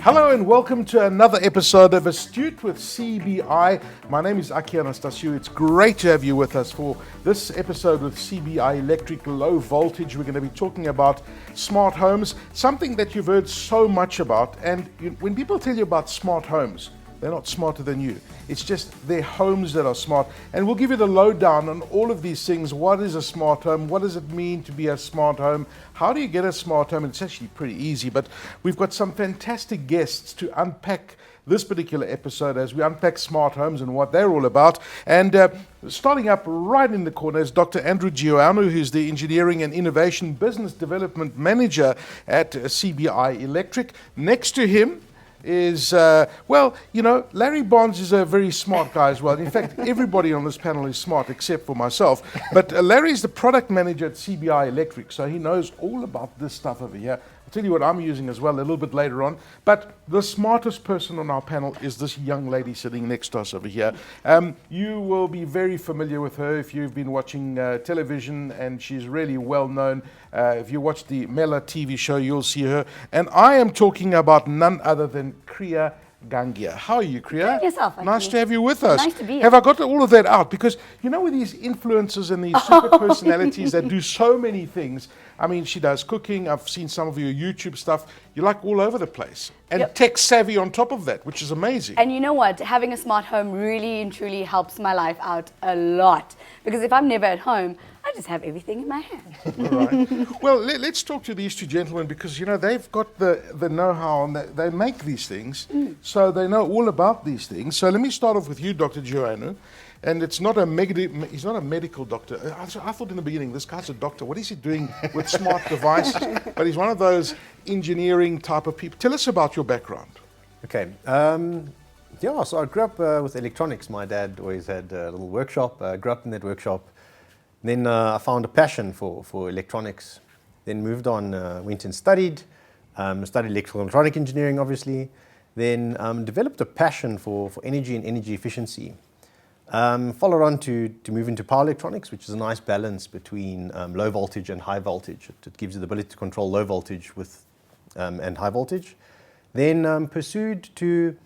Hello and welcome to another episode of Astute with CBI. My name is Aki Anastasiou. It's great to have you with us for this episode with CBI-electric low voltage. We're going to be talking about smart homes, something that you've heard so much about. And when people tell you about smart homes, they're not smarter than you. It's just their homes that are smart. And we'll give you the lowdown on all of these things. What is a smart home? What does it mean to be a smart home? How do you get a smart home? And it's actually pretty easy, but we've got some fantastic guests to unpack this particular episode as we unpack smart homes and what they're all about. And starting up right in the corner is Dr. Andrew Joannou, who's the Engineering and Innovation Business Development Manager at CBI-electric. Next to him is, Larry Bonds is a very smart guy as well. In fact, everybody on this panel is smart except for myself. But Larry's the product manager at CBI-electric, so he knows all about this stuff over here. I'll tell you what I'm using as well a little bit later on. But the smartest person on our panel is this young lady sitting next to us over here. You will be very familiar with her if you've been watching television, and she's really well known. If you watch the Mela TV show, you'll see her. And I am talking about none other than Kriya Gangiah. How are you, Kriya? Yourself, actually. Nice to have you with us. Nice to be here. Have I got all of that out? Because you know, with these influencers and these super personalities that do so many things. I mean, she does cooking. I've seen some of your YouTube stuff. You're like all over the place. And tech savvy on top of that, which is amazing. And you know what? Having a smart home really and truly helps my life out a lot. Because if I'm never at home, I just have everything in my hand. All right. Well, let's talk to these two gentlemen because, you know, they've got the know-how and they make these things. So they know all about these things. So let me start off with you, Dr. Joannou. And it's not he's not a medical doctor. I thought in the beginning, this guy's a doctor. What is he doing with smart devices? But he's one of those engineering type of people. Tell us about your background. Okay. So I grew up with electronics. My dad always had a little workshop. I grew up in that workshop. Then I found a passion for electronics. Then moved on, went and studied electrical and electronic engineering, obviously. Then developed a passion for energy and energy efficiency. Followed on to move into power electronics, which is a nice balance between low voltage and high voltage. It gives you the ability to control low voltage and high voltage. Then pursued to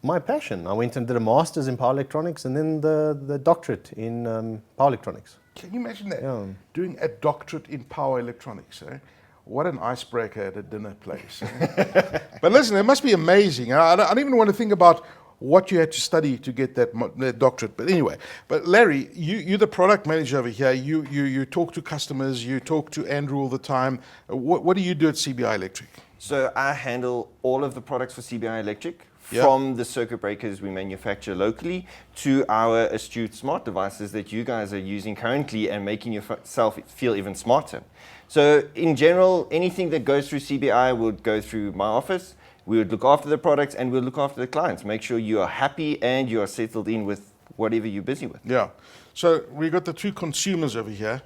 my passion. I went and did a master's in power electronics and then the doctorate in power electronics. Can you imagine that? Yeah. Doing a doctorate in power electronics, eh? What an icebreaker at a dinner place. Eh? But listen, it must be amazing. I don't even want to think about what you had to study to get that doctorate. But anyway, Larry, you're the product manager over here. You talk to customers, you talk to Andrew all the time. What do you do at CBI-electric? So I handle all of the products for CBI-electric, from the circuit breakers we manufacture locally to our Astute smart devices that you guys are using currently and making yourself feel even smarter. So in general, anything that goes through CBI would go through my office. We would look after the products and we'll look after the clients. Make sure you are happy and you are settled in with whatever you're busy with. Yeah. So we got the two consumers over here.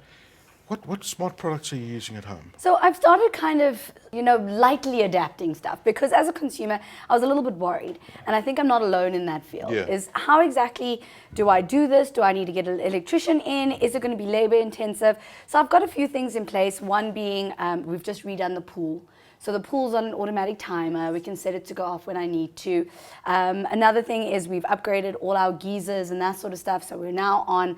What smart products are you using at home? So I've started kind of, lightly adapting stuff because as a consumer, I was a little bit worried. And I think I'm not alone in that field. Yeah. Is how exactly do I do this? Do I need to get an electrician in? Is it going to be labor intensive? So I've got a few things in place. One being we've just redone the pool. So the pool's on an automatic timer. We can set it to go off when I need to. Another thing is we've upgraded all our geysers and that sort of stuff. So we're now on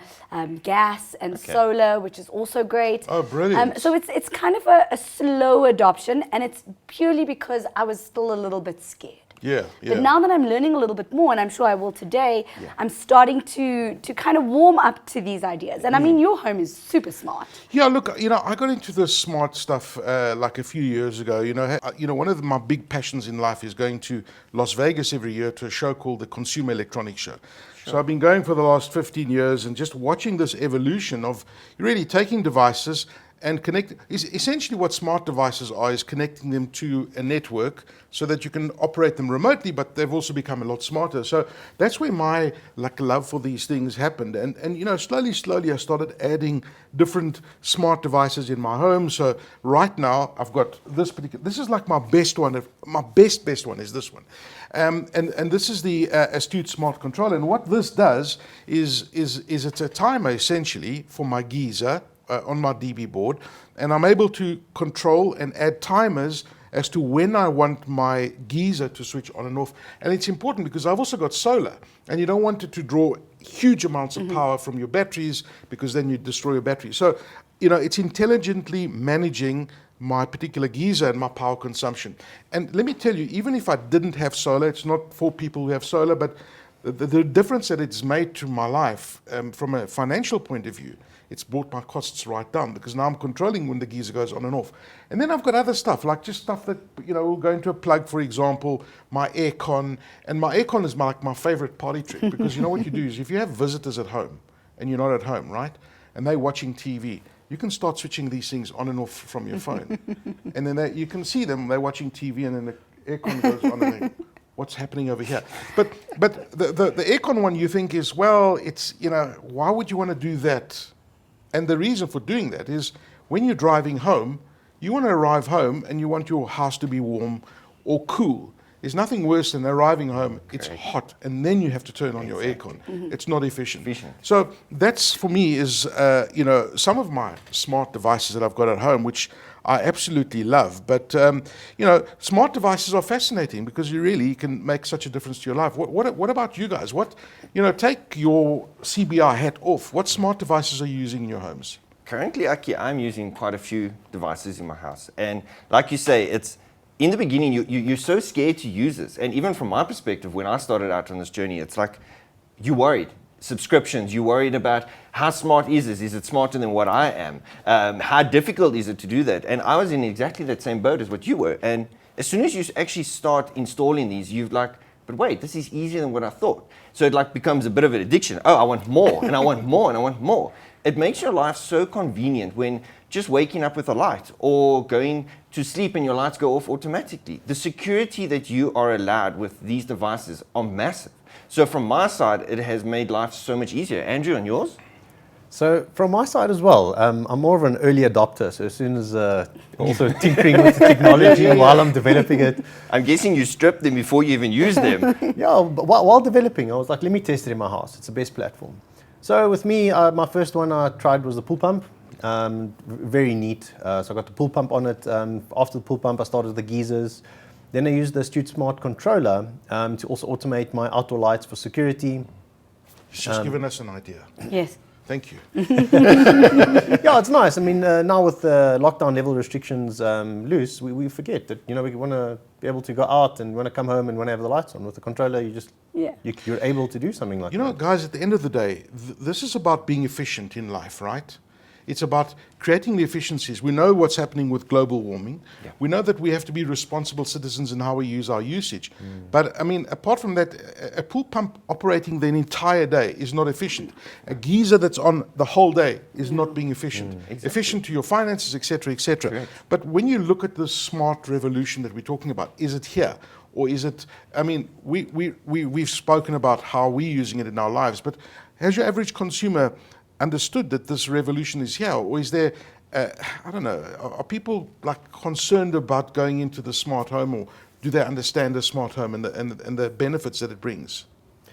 gas and solar, which is also great. Oh, brilliant. So it's kind of a slow adoption, and it's purely because I was still a little bit scared. Yeah. But now that I'm learning a little bit more, and I'm sure I will today, I'm starting to kind of warm up to these ideas. And I mean, your home is super smart. Yeah, look, I got into this smart stuff like a few years ago. One of my big passions in life is going to Las Vegas every year to a show called the Consumer Electronics Show. Sure. So I've been going for the last 15 years and just watching this evolution of really taking devices and essentially what smart devices are is connecting them to a network so that you can operate them remotely, but they've also become a lot smarter. So that's where my love for these things happened. And slowly I started adding different smart devices in my home. So right now I've got this is like my best one. My best one is this one. And this is the Astute Smart Controller. And what this does is it's a timer essentially for my geyser on my DB board, and I'm able to control and add timers as to when I want my geyser to switch on and off. And it's important because I've also got solar, and you don't want it to draw huge amounts of power from your batteries, because then you destroy your battery. So, it's intelligently managing my particular geyser and my power consumption. And let me tell you, even if I didn't have solar, it's not for people who have solar, but the difference that it's made to my life from a financial point of view, it's brought my costs right down, because now I'm controlling when the geyser goes on and off. And then I've got other stuff, like just stuff that, will go into a plug, for example, my aircon. And my aircon is like my favorite party trick, because what you do is if you have visitors at home and you're not at home, right? And they're watching TV, you can start switching these things on and off from your phone. And then you can see them, they're watching TV, and then the aircon goes on and they, what's happening over here? But the aircon one, you think is, well, it's, why would you want to do that? And the reason for doing that is when you're driving home, you want to arrive home and you want your house to be warm or cool. There's nothing worse than arriving home, it's hot, and then you have to turn on your aircon. It's not efficient. So that's, for me, is, some of my smart devices that I've got at home, which I absolutely love. But, smart devices are fascinating, because you can make such a difference to your life. What about you guys? Take your CBI hat off. What smart devices are you using in your homes? Currently, Aki, I'm using quite a few devices in my house. And like you say, it's in the beginning, you're so scared to use this. And even from my perspective, when I started out on this journey, it's like you're worried. Subscriptions, you're worried about how smart is this? Is it smarter than what I am? How difficult is it to do that? And I was in exactly that same boat as what you were. And as soon as you actually start installing these, you've but wait, this is easier than what I thought. So it becomes a bit of an addiction. Oh, I want more, and I want more, and I want more. It makes your life so convenient when just waking up with a light or going to sleep and your lights go off automatically. The security that you are allowed with these devices are massive. So from my side, it has made life so much easier. Andrew, and yours? So from my side as well, I'm more of an early adopter. So as soon as also tinkering with the technology while I'm developing it. I'm guessing you stripped them before you even used them. Yeah, but while developing, I was like, let me test it in my house. It's the best platform. So with me, my first one I tried was the pool pump. Very neat. So I got the pool pump on it. After the pool pump, I started the geysers. Then I used the Astute Smart controller to also automate my outdoor lights for security. He's just given us an idea. Yes. Thank you. Yeah, it's nice. I mean, now with the lockdown level restrictions loose, we forget that, we want to be able to go out and want to come home and want to have the lights on. With the controller, you're able to do something like that. Guys, at the end of the day, this is about being efficient in life, right? It's about creating the efficiencies. We know what's happening with global warming. Yeah. We know that we have to be responsible citizens in how we use our usage. But, apart from that, a pool pump operating the entire day is not efficient. A geyser that's on the whole day is not being efficient. Exactly. Efficient to your finances, etc., etc. Correct. But when you look at the smart revolution that we're talking about, is it here? Or is it, we've spoken about how we're using it in our lives, but has your average consumer understood that this revolution is here? Or is there, I don't know, are people concerned about going into the smart home, or do they understand the smart home and the benefits that it brings?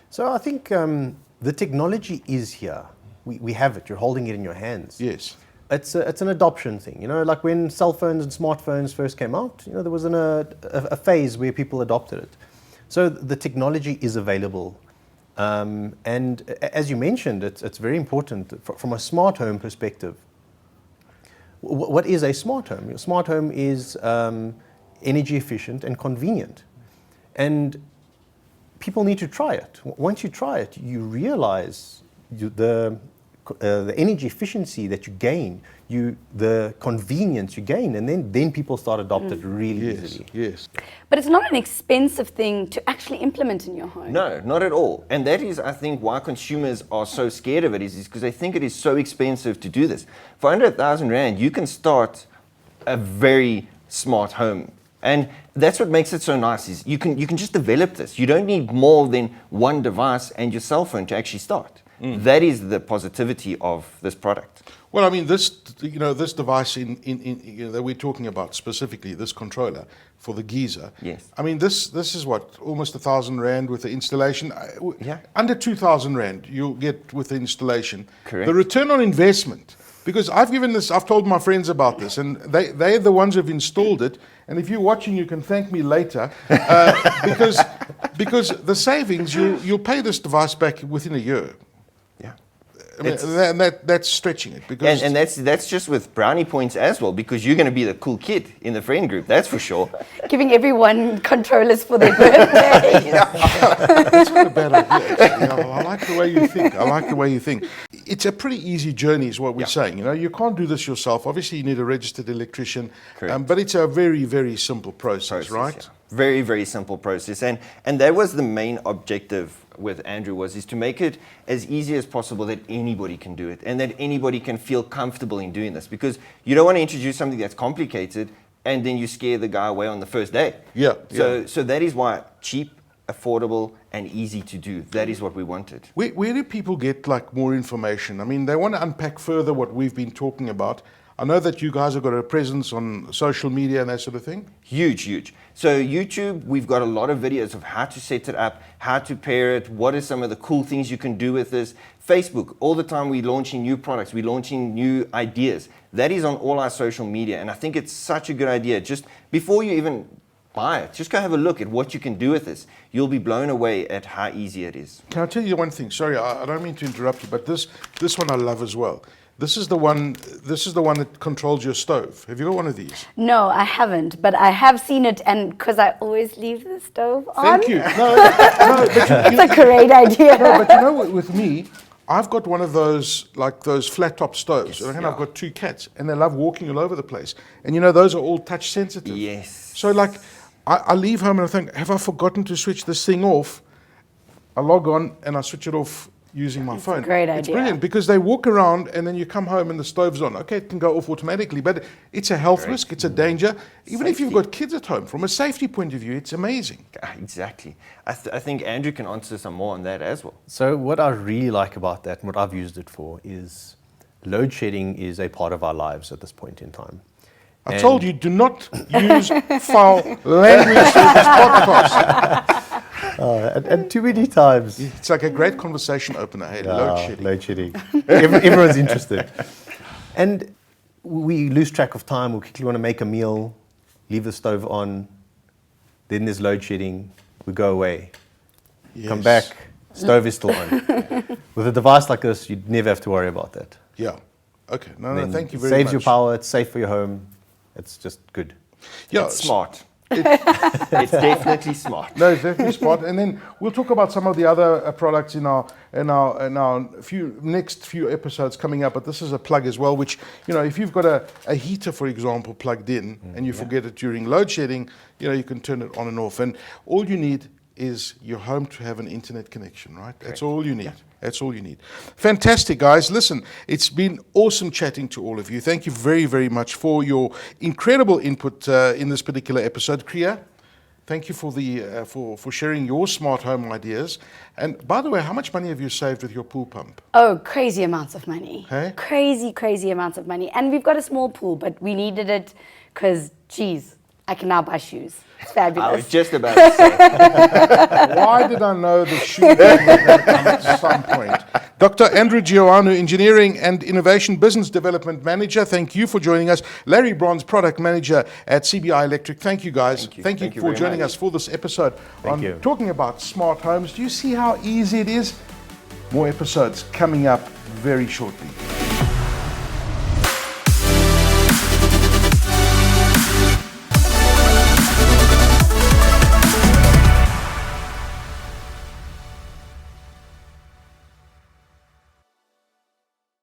So I think the technology is here. We have it. You're holding it in your hands. Yes. It's an adoption thing. Like when cell phones and smartphones first came out, there was a phase where people adopted it. So the technology is available. And as you mentioned, it's very important from a smart home perspective. What is a smart home? A smart home is energy efficient and convenient. And people need to try it. Once you try it, you realize the energy efficiency that you gain, the convenience you gain, and then people start adopting it really easily. Yes. But it's not an expensive thing to actually implement in your home. No, not at all. And that is, I think, why consumers are so scared of it is because they think it is so expensive to do this. For under R1,000, you can start a very smart home. And that's what makes it so nice, is you can just develop this. You don't need more than one device and your cell phone to actually start. That is the positivity of this product. Well, this device that we're talking about specifically, this controller for the geyser. Yes. This is what, almost R1,000 with the installation. Yeah. Under R2,000 you'll get with the installation. Correct. The return on investment Because I've told my friends about this, and they're the ones who've installed it. And if you're watching, you can thank me later, because the savings, you'll pay this device back within a year. Yeah. I mean, that's stretching it, because And that's just with brownie points as well, because you're going to be the cool kid in the friend group, that's for sure. Giving everyone controllers for their birthday. that's not a bad idea. Actually. I like the way you think. It's a pretty easy journey, is what we're saying. You can't do this yourself. Obviously, you need a registered electrician, but it's a very, very simple process, right? Yeah. Very, very simple process. And that was the main objective with Andrew, is to make it as easy as possible that anybody can do it and that anybody can feel comfortable in doing this, because you don't want to introduce something that's complicated and then you scare the guy away on the first day. So that is why cheap, affordable, and easy to do. That is what we wanted. Where do people get more information? I mean, they want to unpack further what we've been talking about. I know that you guys have got a presence on social media and that sort of thing. Huge. So YouTube, we've got a lot of videos of how to set it up, how to pair it, what are some of the cool things you can do with this. Facebook, all the time we're launching new products, we're launching new ideas. That is on all our social media, and I think it's such a good idea. Just before you even buy it, just go have a look at what you can do with this. You'll be blown away at how easy it is. Can I tell you one thing? Sorry, I don't mean to interrupt you, but this one I love as well. This is the one that controls your stove. Have you got one of these? No, I haven't, but I have seen it, and because I always leave the stove on. Thank you. No, but it's a great idea. No, but you know what, with me, I've got one of those, those flat top stoves, and I've got 2 cats, and they love walking all over the place. And those are all touch sensitive. Yes. So I leave home and I think, have I forgotten to switch this thing off? I log on and I switch it off using my phone. A great idea. It's brilliant, because they walk around and then you come home and the stove's on. Okay, it can go off automatically, but it's a health risk, it's a danger. Even if you've got kids at home, from a safety point of view, it's amazing. Exactly. I think Andrew can answer some more on that as well. So what I really like about that, and what I've used it for, is load shedding is a part of our lives at this point in time. I told you, do not use foul language in this podcast. And too many times. It's like a great conversation opener. Hey, load shedding. Load shedding. Everyone's interested. And we lose track of time. We quickly want to make a meal, leave the stove on. Then there's load shedding. We go away. Yes. Come back. Stove is still on. With a device like this, you'd never have to worry about that. Yeah. Okay. No, thank you very much. It saves your power. It's safe for your home. It's just good. Yeah, it's smart. It's definitely smart. No, it's definitely smart. And then we'll talk about some of the other products in our next few episodes coming up. But this is a plug as well, which, if you've got a heater, for example, plugged in, and you forget it during load shedding, you can turn it on and off. And all you need is your home to have an internet connection, right? That's all you need. Yeah. That's all you need. Fantastic, guys. Listen, it's been awesome chatting to all of you. Thank you very, very much for your incredible input in this particular episode. Kriya, thank you for sharing your smart home ideas. And by the way, how much money have you saved with your pool pump? Oh, crazy amounts of money. Hey? Crazy amounts of money. And we've got a small pool, but we needed it because, geez, I can now buy shoes. It's fabulous. I was just about to say. Why did I know the shoe would come at some point? Dr. Andrew Joannou, Engineering and Innovation Business Development Manager, thank you for joining us. Larry Bronze, Product Manager at CBI-electric. Thank you, guys. Thank you for joining us for this episode talking about smart homes. Do you see how easy it is? More episodes coming up very shortly.